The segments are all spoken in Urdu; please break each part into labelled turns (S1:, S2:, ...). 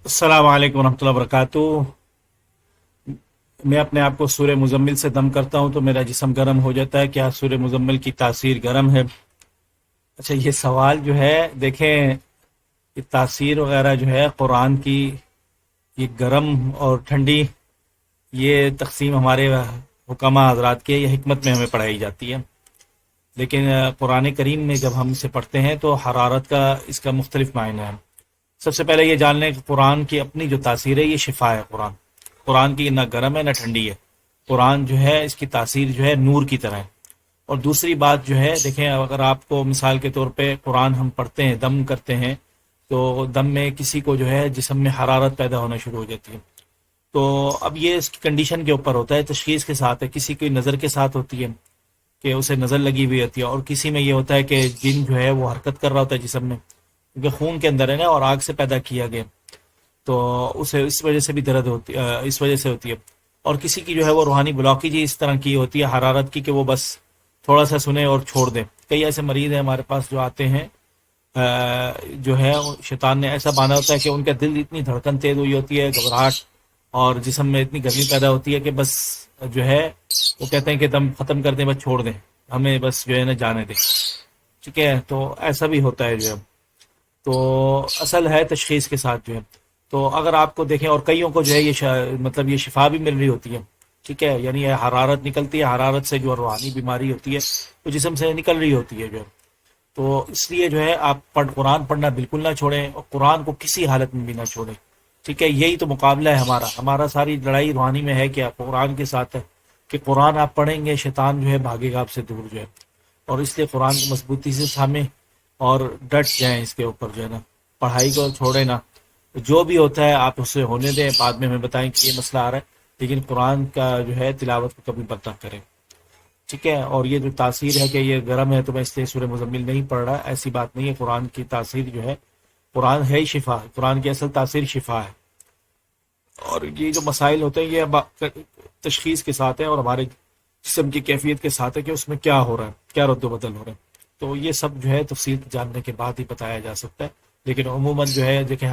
S1: السلام علیکم ورحمۃ اللہ وبرکاتہ۔ میں اپنے آپ کو سورہ مزمل سے دم کرتا ہوں تو میرا جسم گرم ہو جاتا ہے، کیا سورہ مزمل کی تاثیر گرم ہے؟ اچھا، یہ سوال جو ہے دیکھیں، یہ تاثیر وغیرہ جو ہے قرآن کی، یہ گرم اور ٹھنڈی، یہ تقسیم ہمارے حکماء حضرات کے یہ حکمت میں ہمیں پڑھائی جاتی ہے، لیکن قرآن کریم میں جب ہم اسے پڑھتے ہیں تو حرارت کا اس کا مختلف معنی ہے۔ سب سے پہلے یہ جان لیں کہ قرآن کی اپنی جو تاثیر ہے یہ شفا ہے۔ قرآن کی نہ گرم ہے نہ ٹھنڈی ہے۔ قرآن جو ہے اس کی تاثیر جو ہے نور کی طرح ہے۔ اور دوسری بات جو ہے دیکھیں، اگر آپ کو مثال کے طور پہ قرآن ہم پڑھتے ہیں، دم کرتے ہیں، تو دم میں کسی کو جو ہے جسم میں حرارت پیدا ہونا شروع ہو جاتی ہے، تو اب یہ اس کی کنڈیشن کے اوپر ہوتا ہے، تشخیص کے ساتھ ہے۔ کسی کی نظر کے ساتھ ہوتی ہے کہ اسے نظر لگی ہوئی ہوتی ہے، اور کسی میں یہ ہوتا ہے کہ جن جو ہے وہ حرکت کر رہا ہوتا ہے جسم میں، کیونکہ خون کے اندر ہے نا اور آگ سے پیدا کیا گیا، تو اسے اس وجہ سے بھی درد ہوتی اس وجہ سے ہوتی ہے۔ اور کسی کی جو ہے وہ روحانی بلاکیج اس طرح کی ہوتی ہے حرارت کی کہ وہ بس تھوڑا سا سنے اور چھوڑ دیں۔ کئی ایسے مریض ہیں ہمارے پاس جو آتے ہیں، جو ہے شیطان نے ایسا باندھا ہوتا ہے کہ ان کا دل اتنی دھڑکن تیز ہوئی ہوتی ہے، گھبراہٹ، اور جسم میں اتنی گرمی پیدا ہوتی ہے کہ بس جو ہے وہ کہتے ہیں کہ دم ختم کر دیں، بس چھوڑ دیں، ہمیں بس جو ہے نا جانے دیں۔ ٹھیک ہے، تو ایسا بھی ہوتا ہے جو ہے، تو اصل ہے تشخیص کے ساتھ جو ہے۔ تو اگر آپ کو دیکھیں، اور کئیوں کو جو ہے یہ مطلب یہ شفا بھی مل رہی ہوتی ہے، ٹھیک ہے، یعنی یہ حرارت نکلتی ہے، حرارت سے جو روحانی بیماری ہوتی ہے وہ جسم سے نکل رہی ہوتی ہے جو ہے۔ تو اس لیے جو ہے آپ قرآن پڑھنا بالکل نہ چھوڑیں، اور قرآن کو کسی حالت میں بھی نہ چھوڑیں، ٹھیک ہے۔ یہی تو مقابلہ ہے ہمارا ساری لڑائی روحانی میں ہے کہ قرآن کے ساتھ ہے، کہ قرآن آپ پڑھیں گے شیطان جو ہے بھاگے گا آپ سے دور جو ہے۔ اور اس لیے قرآن کو مضبوطی سے تھامیں اور ڈٹ جائیں اس کے اوپر جو ہے نا، پڑھائی کو چھوڑیں نا۔ جو بھی ہوتا ہے آپ اسے ہونے دیں، بعد میں ہمیں بتائیں کہ یہ مسئلہ آ رہا ہے، لیکن قرآن کا جو ہے تلاوت کو کبھی بند نہ کریں، ٹھیک ہے۔ اور یہ جو تاثیر ہے کہ یہ گرم ہے تو میں اس لیے سورہ مزمل نہیں پڑھ رہا، ایسی بات نہیں ہے۔ قرآن کی تاثیر جو ہے، قرآن ہے ہی شفا، قرآن کی اصل تاثیر شفا ہے۔ اور یہ جو مسائل ہوتے ہیں یہ تشخیص کے ساتھ ہے، اور ہمارے جسم کی کیفیت کے ساتھ ہے کہ اس میں کیا ہو رہا ہے، کیا رد و بدل ہو رہا ہے، تو یہ سب جو ہے تفصیل جاننے کے بعد ہی بتایا جا سکتا ہے۔ لیکن عموماً جو ہے دیکھیں،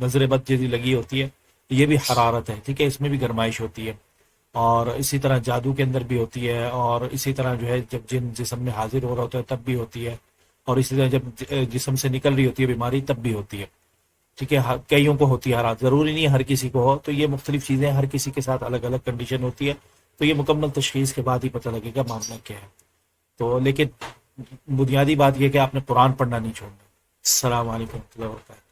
S1: نظر بد جیسی لگی ہوتی ہے، یہ بھی حرارت ہے، ٹھیک ہے، اس میں بھی گرمائش ہوتی ہے، اور اسی طرح جادو کے اندر بھی ہوتی ہے، اور اسی طرح جو ہے جب جن جسم میں حاضر ہو رہا ہوتا ہے تب بھی ہوتی ہے، اور اسی طرح جب جسم سے نکل رہی ہوتی ہے بیماری تب بھی ہوتی ہے، ٹھیک ہے۔ کئیوں کو ہوتی ہے حالات، ضروری نہیں ہے ہر کسی کو ہو، تو یہ مختلف چیزیں ہر کسی کے ساتھ الگ الگ کنڈیشن ہوتی ہے، تو یہ مکمل تشخیص کے بعد ہی پتہ لگے گا معاملہ کیا ہے۔ تو لیکن بنیادی بات یہ کہ آپ نے قرآن پڑھنا نہیں چھوڑنا۔ السلام علیکم ورحمۃ اللہ وبرکاتہ۔